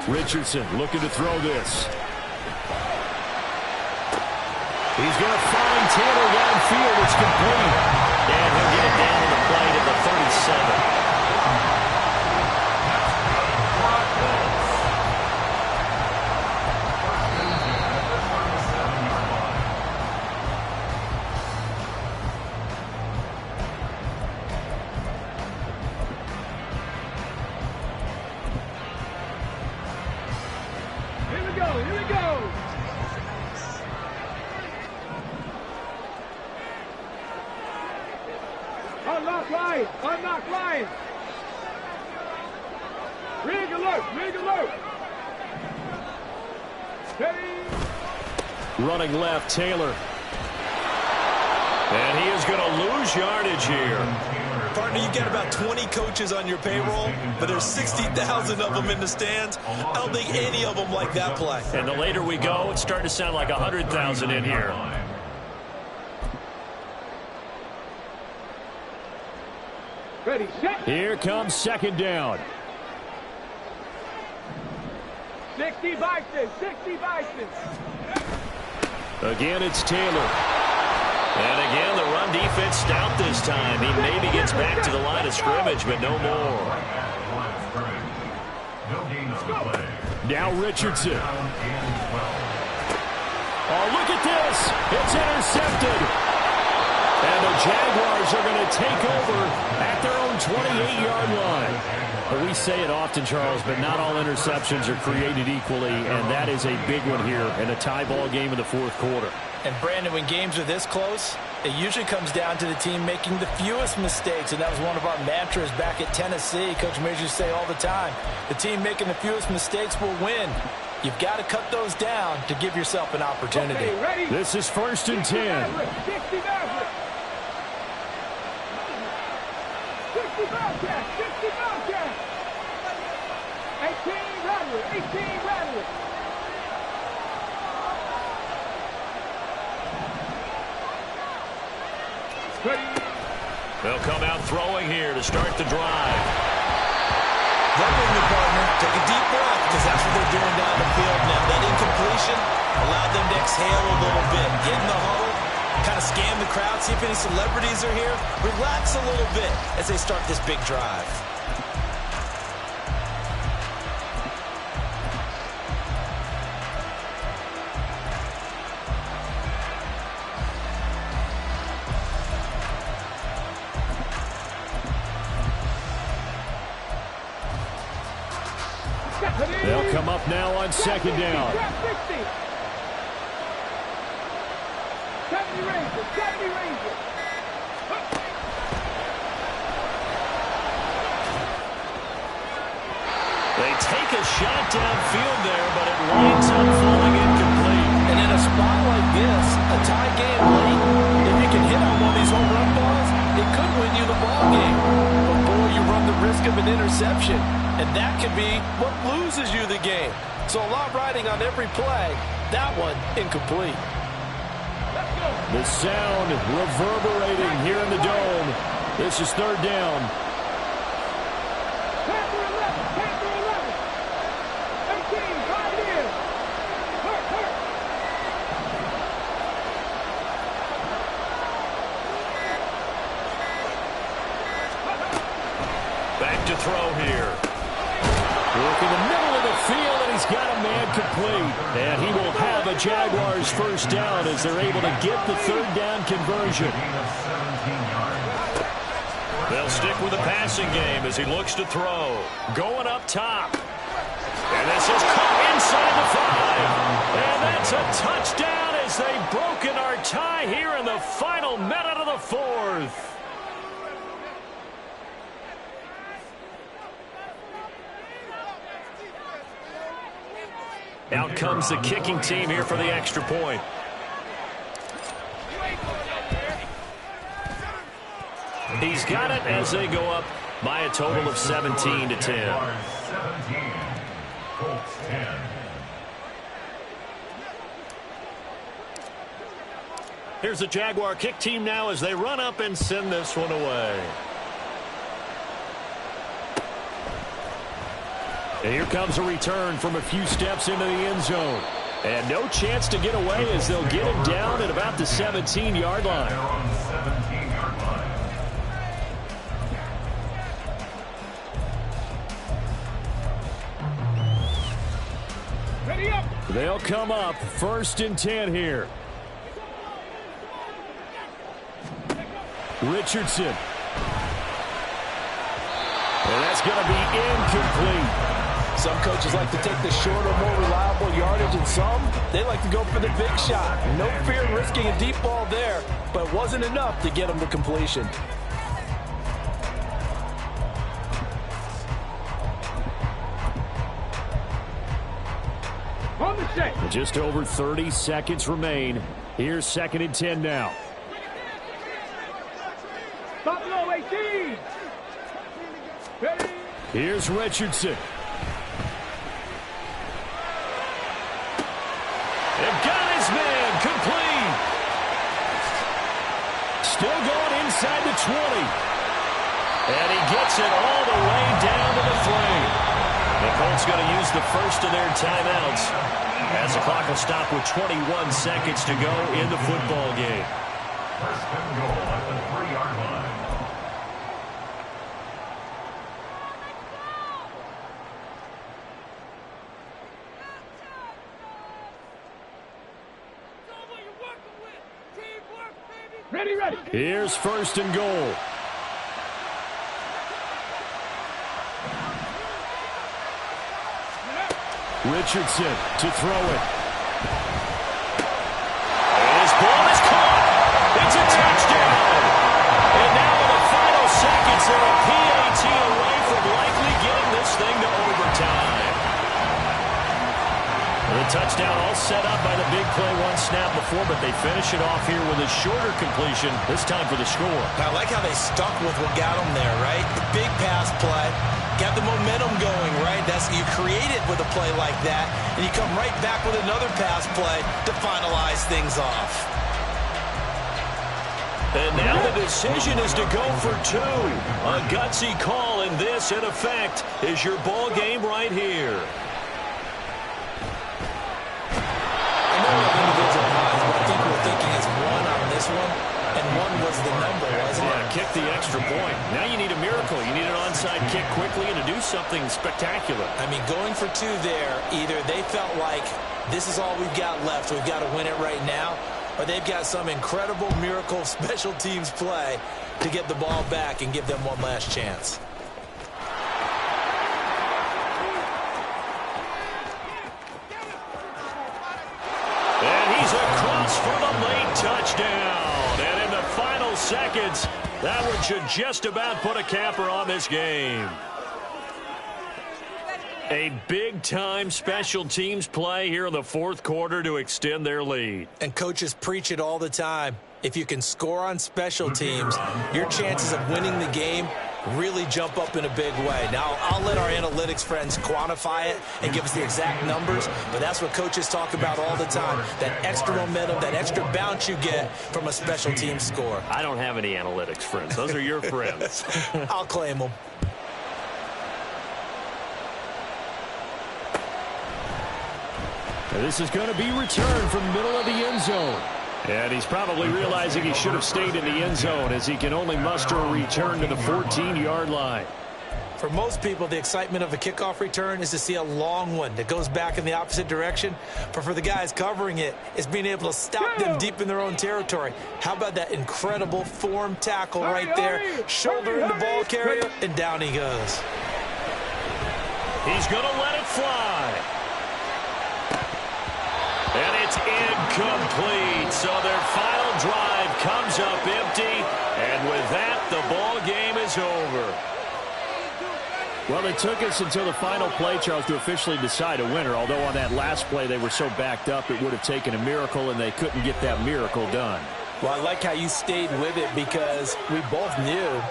Richardson looking to throw this. He's going to find Taylor downfield. It's complete. And he'll get it down to the play to the 37. Here we go. Unlock line. Unlock line. Rig alert. Rig alert. Steady. Running left, Taylor. And he is going to lose yardage here. Partner, you got about 20 coaches on your payroll, but there's 60,000 of them in the stands. I don't think any of them like that play. And the later we go, it's starting to sound like 100,000 in here. Ready, set. Here comes 2nd down. 60 Bison. 60 Bison. Again, it's Taylor. And again, the run defense stout this time. He maybe gets back to the line of scrimmage, but no more. No gain on the play. Now Richardson. Oh, look at this. It's intercepted. And the Jaguars are going to take over at their own 28-yard line. Well, we say it often, Charles, but not all interceptions are created equally, and that is a big one here in a tie ball game in the fourth quarter. And, Brandon, when games are this close, it usually comes down to the team making the fewest mistakes, and that was one of our mantras back at Tennessee. Coach Mears used to say all the time, the team making the fewest mistakes will win. You've got to cut those down to give yourself an opportunity. Okay, this is 1st and 10. 60 Maverick. 60 Bobcats. 60 Bobcats. 18 Rattler. 18 Rattler. They'll come out throwing here to start the drive. Run with me, partner. Take a deep breath, because that's what they're doing down the field now. That incompletion allowed them to exhale a little bit. Get in the huddle, kind of scan the crowd, see if any celebrities are here. Relax a little bit as they start this big drive. They'll come up now on 2nd down. 70 Rangers. 70 Rangers. They take a shot downfield there, but it winds up falling incomplete. And in a spot like this, a tie game late, if you can hit on one of these home run balls, it could win you the ball game. But boy, you run the risk of an interception, and that could be what loses you the game. So a lot riding on every play. That one, incomplete. The sound reverberating here in the dome. This is 3rd down. Panther 11. Panther 11. 18. Pioneers. Hurt. Back to throw here. Look in the middle of the field, and he's got a man complete. And he will have a Jaguars 1st down as they're able to get the 3rd down conversion. They'll stick with the passing game as he looks to throw. Going up top. And this is caught inside the 5. And that's a touchdown as they've broken our tie here in the final minute of the 4th. Out comes the kicking team here for the extra point. He's got it as they go up by a total of 17 to 10. 17. Colts 10. Here's the Jaguar kick team now as they run up and send this one away. And here comes a return from a few steps into the end zone. And no chance to get away as they'll get him down at about the 17-yard line. They're on the 17-yard line. Ready up. They'll come up 1st and 10 here. Richardson. And that's going to be incomplete. Some coaches like to take the shorter, more reliable yardage, and some, they like to go for the big shot. No fear in risking a deep ball there, but it wasn't enough to get them to completion. On the set. Just over 30 seconds remain. Here's 2nd and 10 now. Stop low, 18. Ready. Here's Richardson. They've got his man complete. Still going inside the 20. And he gets it all the way down to the 3. The Colts going to use the first of their timeouts as the clock will stop with 21 seconds to go in the football game. 1st and goal at the 3-yard line. Ready, ready. Here's first and goal. Richardson to throw it. And his ball is caught. It's a touchdown. And now in the final seconds, they're a PAT away from likely getting this thing to overtime. The touchdown all set up by the big play one snap before, but they finish it off here with a shorter completion, this time for the score. I like how they stuck with what got them there, right? The big pass play, got the momentum going, right? You create it with a play like that, and you come right back with another pass play to finalize things off. And now the decision is to go for two. A gutsy call, and this, in effect, is your ball game right here. I think we're thinking it's one on this one, and one was the number, wasn't it? Yeah, kick the extra point. Now you need a miracle. You need an onside kick quickly and to do something spectacular. I mean, going for two there, either they felt like this is all we've got left, we've got to win it right now, or they've got some incredible miracle special teams play to get the ball back and give them one last chance. And he's across for the late touchdown. And in the final seconds, that one should just about put a capper on this game. A big-time special teams play here in the fourth quarter to extend their lead. And coaches preach it all the time. If you can score on special teams, your chances of winning the game really jump up in a big way. Now, I'll let our analytics friends quantify it and give us the exact numbers, but that's what coaches talk about all the time, that extra momentum, that extra bounce you get from a special team score. I don't have any analytics friends. Those are your friends. I'll claim them. This is going to be returned from the middle of the end zone. And he's probably realizing he should have stayed in the end zone as he can only muster a return to the 14-yard line. For most people, the excitement of a kickoff return is to see a long one that goes back in the opposite direction. But for the guys covering it, it's being able to stop them deep in their own territory. How about that incredible form tackle right there? Shoulder in the ball carrier, and down he goes. He's going to let it fly. And it's incomplete. So their final drive comes up empty. And with that, the ball game is over. Well, it took us until the final play, Charles, to officially decide a winner. Although on that last play they were so backed up, it would have taken a miracle, and they couldn't get that miracle done. Well, I like how you stayed with it because we both knew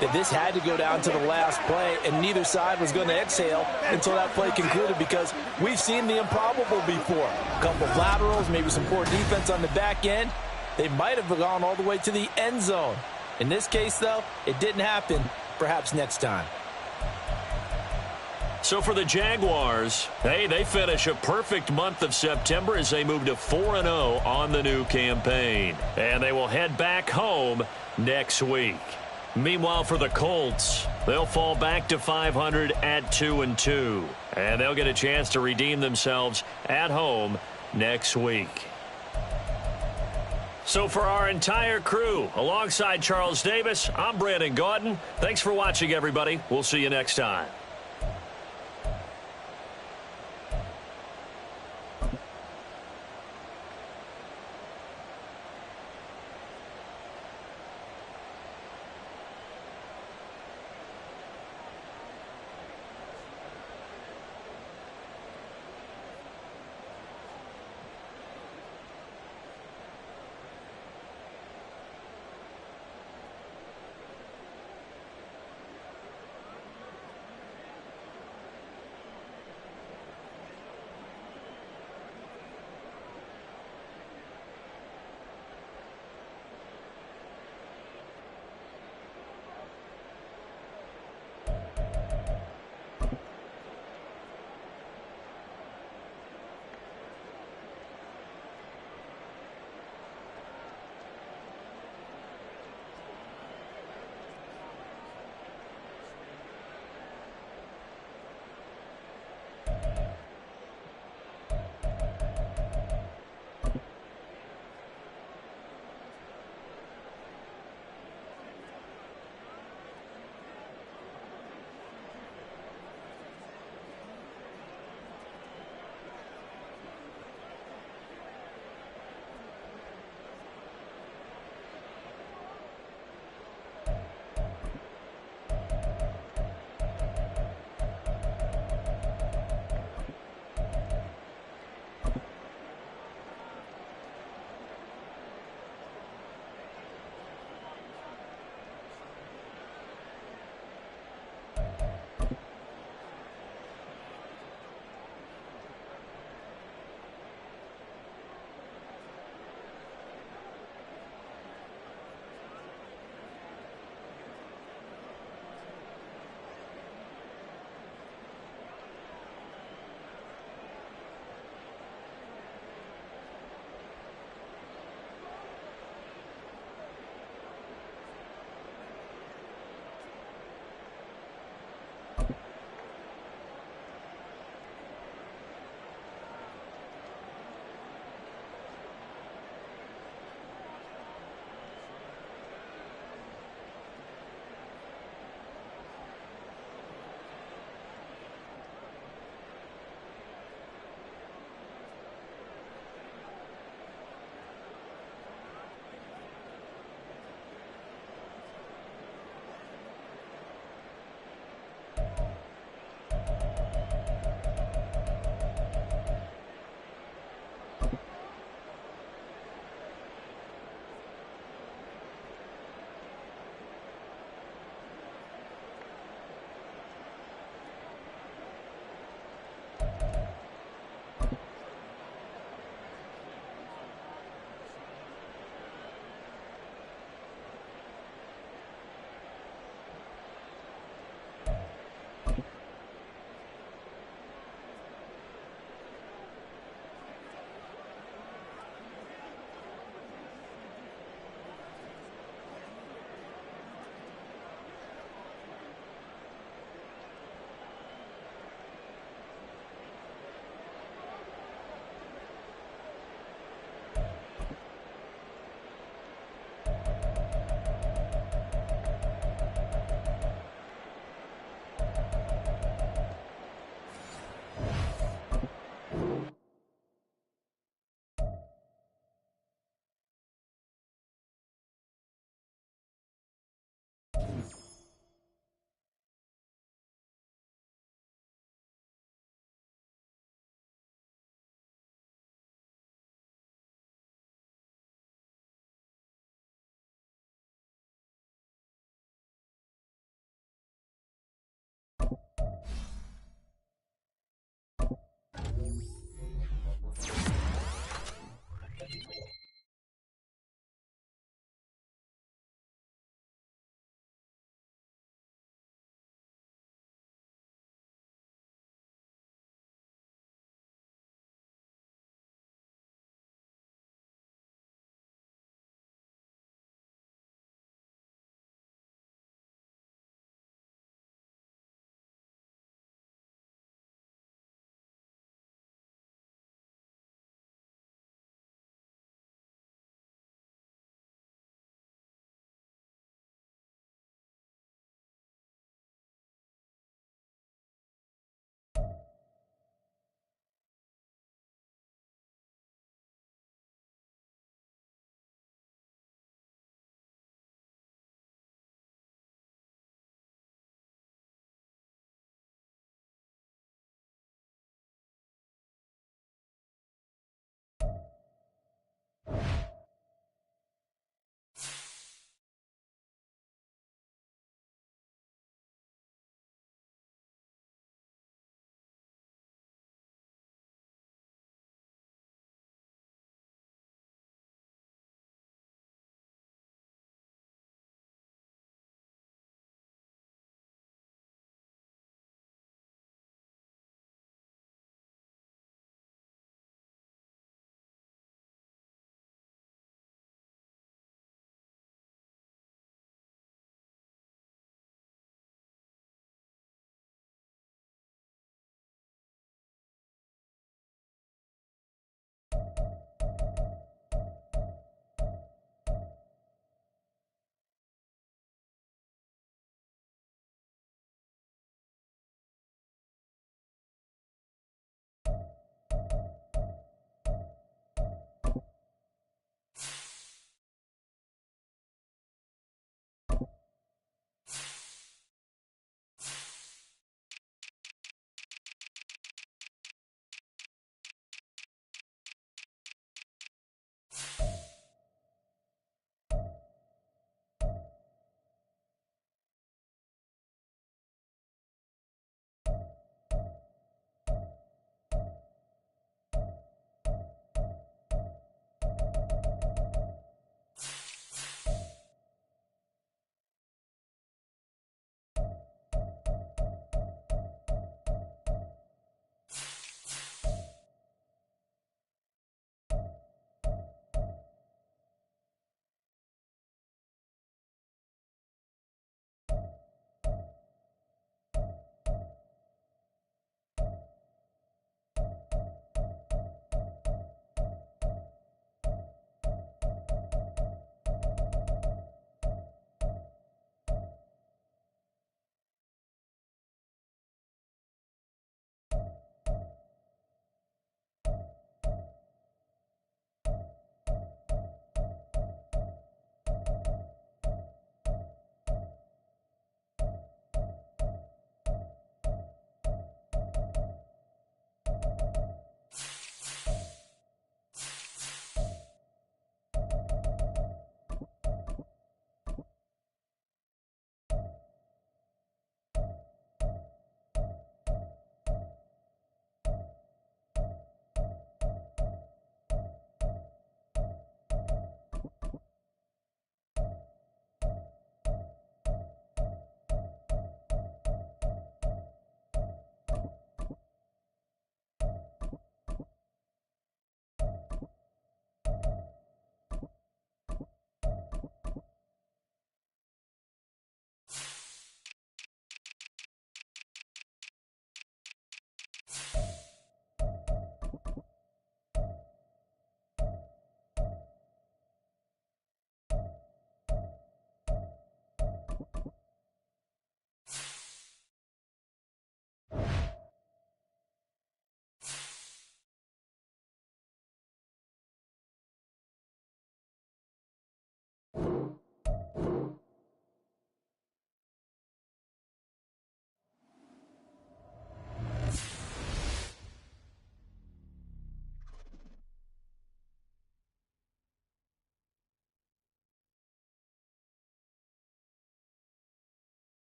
that this had to go down to the last play, and neither side was going to exhale until that play concluded because we've seen the improbable before. A couple of laterals, maybe some poor defense on the back end. They might have gone all the way to the end zone. In this case, though, it didn't happen. Perhaps next time. So for the Jaguars, hey, they finish a perfect month of September as they move to 4-0 on the new campaign. And they will head back home next week. Meanwhile, for the Colts, they'll fall back to 500 at 2-2. And they'll get a chance to redeem themselves at home next week. So for our entire crew, alongside Charles Davis, I'm Brandon Gaudin. Thanks for watching, everybody. We'll see you next time.